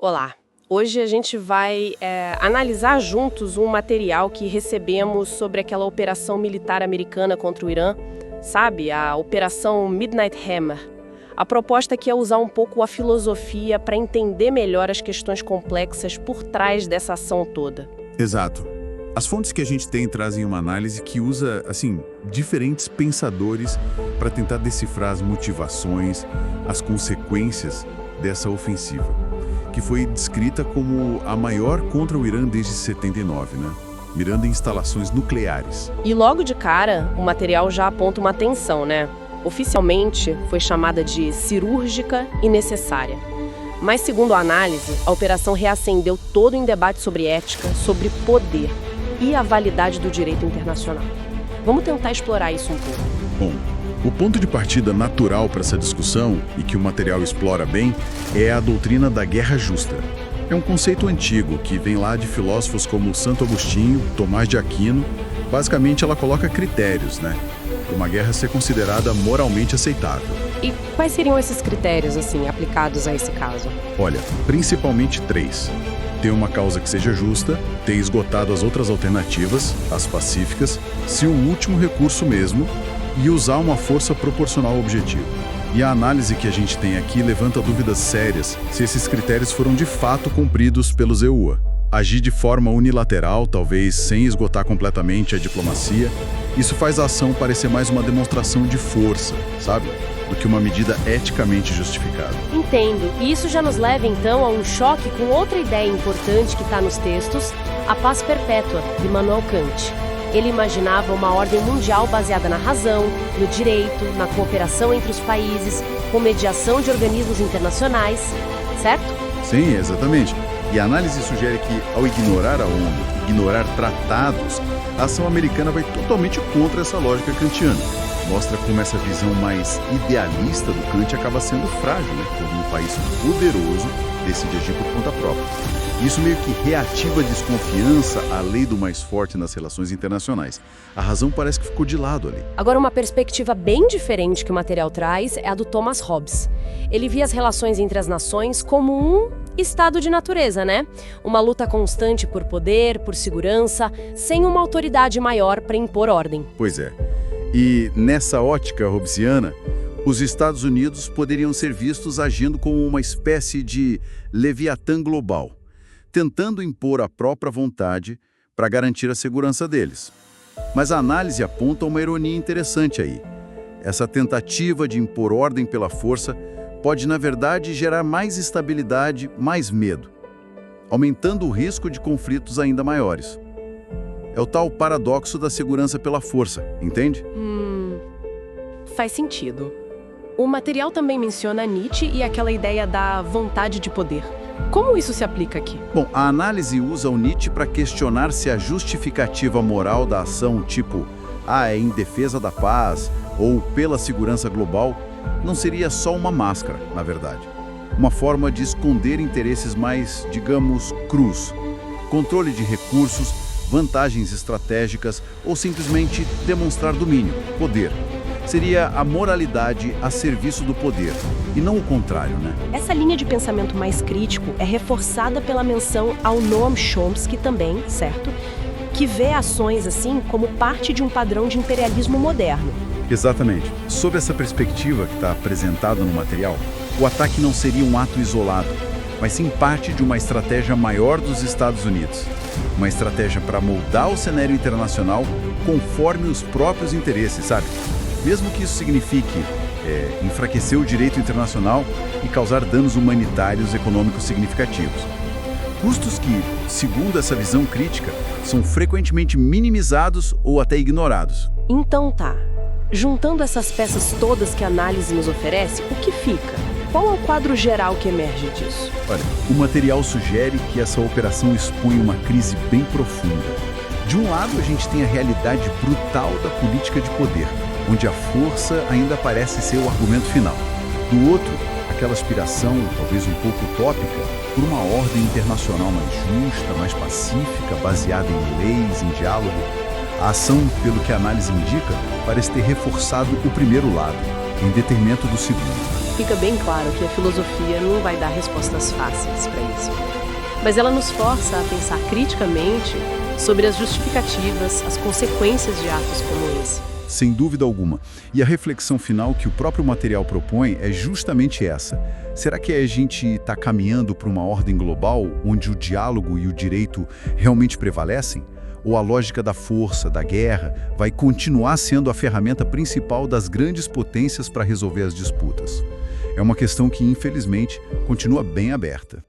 Olá! Hoje a gente vai analisar juntos um material que recebemos sobre aquela operação militar americana contra o Irã, sabe? A Operação Midnight Hammer. A proposta aqui é usar um pouco a filosofia para entender melhor as questões complexas por trás dessa ação toda. Exato. As fontes que a gente tem trazem uma análise que usa, diferentes pensadores para tentar decifrar as motivações, as consequências dessa ofensiva, que foi descrita como a maior contra o Irã desde 79, né? Mirando em instalações nucleares. E logo de cara, o material já aponta uma tensão, né? Oficialmente, foi chamada de cirúrgica e necessária. Mas, segundo a análise, a operação reacendeu todo em debate sobre ética, sobre poder e a validade do direito internacional. Vamos tentar explorar isso um pouco. Bom, o ponto de partida natural para essa discussão, e que o material explora bem, é a doutrina da guerra justa. É um conceito antigo que vem lá de filósofos como Santo Agostinho, Tomás de Aquino. Basicamente, ela coloca critérios, para uma guerra ser considerada moralmente aceitável. E quais seriam esses critérios, aplicados a esse caso? Olha, principalmente 3. Ter uma causa que seja justa, ter esgotado as outras alternativas, as pacíficas, se o último recurso mesmo, e usar uma força proporcional ao objetivo. E a análise que a gente tem aqui levanta dúvidas sérias se esses critérios foram de fato cumpridos pelos EUA. Agir de forma unilateral, talvez sem esgotar completamente a diplomacia, isso faz a ação parecer mais uma demonstração de força, do que uma medida eticamente justificada. Entendo. E isso já nos leva, então, a um choque com outra ideia importante que está nos textos, a paz perpétua, de Immanuel Kant. Ele imaginava uma ordem mundial baseada na razão, no direito, na cooperação entre os países, com mediação de organismos internacionais, certo? Sim, exatamente. E a análise sugere que, ao ignorar a ONU, ignorar tratados, a ação americana vai totalmente contra essa lógica kantiana. Mostra como essa visão mais idealista do Kant acaba sendo frágil, quando um país poderoso decide agir por conta própria. Isso meio que reativa a desconfiança à lei do mais forte nas relações internacionais. A razão parece que ficou de lado ali. Agora, uma perspectiva bem diferente que o material traz é a do Thomas Hobbes. Ele via as relações entre as nações como um estado de natureza, Uma luta constante por poder, por segurança, sem uma autoridade maior para impor ordem. Pois é. E nessa ótica hobbesiana, os Estados Unidos poderiam ser vistos agindo como uma espécie de Leviatã global, tentando impor a própria vontade para garantir a segurança deles. Mas a análise aponta uma ironia interessante aí. Essa tentativa de impor ordem pela força pode, na verdade, gerar mais instabilidade, mais medo, aumentando o risco de conflitos ainda maiores. É o tal paradoxo da segurança pela força, entende? Faz sentido. O material também menciona Nietzsche e aquela ideia da vontade de poder. Como isso se aplica aqui? Bom, a análise usa o Nietzsche para questionar se a justificativa moral da ação, tipo, é em defesa da paz ou pela segurança global, não seria só uma máscara, na verdade. Uma forma de esconder interesses mais, digamos, crus. Controle de recursos, vantagens estratégicas ou simplesmente demonstrar domínio, poder. Seria a moralidade a serviço do poder, e não o contrário, Essa linha de pensamento mais crítico é reforçada pela menção ao Noam Chomsky também, certo? Que vê ações assim como parte de um padrão de imperialismo moderno. Exatamente. Sob essa perspectiva que está apresentada no material, o ataque não seria um ato isolado, mas sim parte de uma estratégia maior dos Estados Unidos. Uma estratégia para moldar o cenário internacional conforme os próprios interesses, Mesmo que isso signifique enfraquecer o direito internacional e causar danos humanitários e econômicos significativos. Custos que, segundo essa visão crítica, são frequentemente minimizados ou até ignorados. Então tá. Juntando essas peças todas que a análise nos oferece, o que fica? Qual é o quadro geral que emerge disso? Olha, o material sugere que essa operação expõe uma crise bem profunda. De um lado, a gente tem a realidade brutal da política de poder, onde a força ainda parece ser o argumento final. Do outro, aquela aspiração, talvez um pouco utópica, por uma ordem internacional mais justa, mais pacífica, baseada em leis, em diálogo. A ação, pelo que a análise indica, parece ter reforçado o primeiro lado, em detrimento do segundo. fica bem claro que a filosofia não vai dar respostas fáceis para isso. Mas ela nos força a pensar criticamente sobre as justificativas, as consequências de atos como esse. Sem dúvida alguma. E a reflexão final que o próprio material propõe é justamente essa. Será que a gente está caminhando para uma ordem global onde o diálogo e o direito realmente prevalecem? Ou a lógica da força, da guerra, vai continuar sendo a ferramenta principal das grandes potências para resolver as disputas? É uma questão que, infelizmente, continua bem aberta.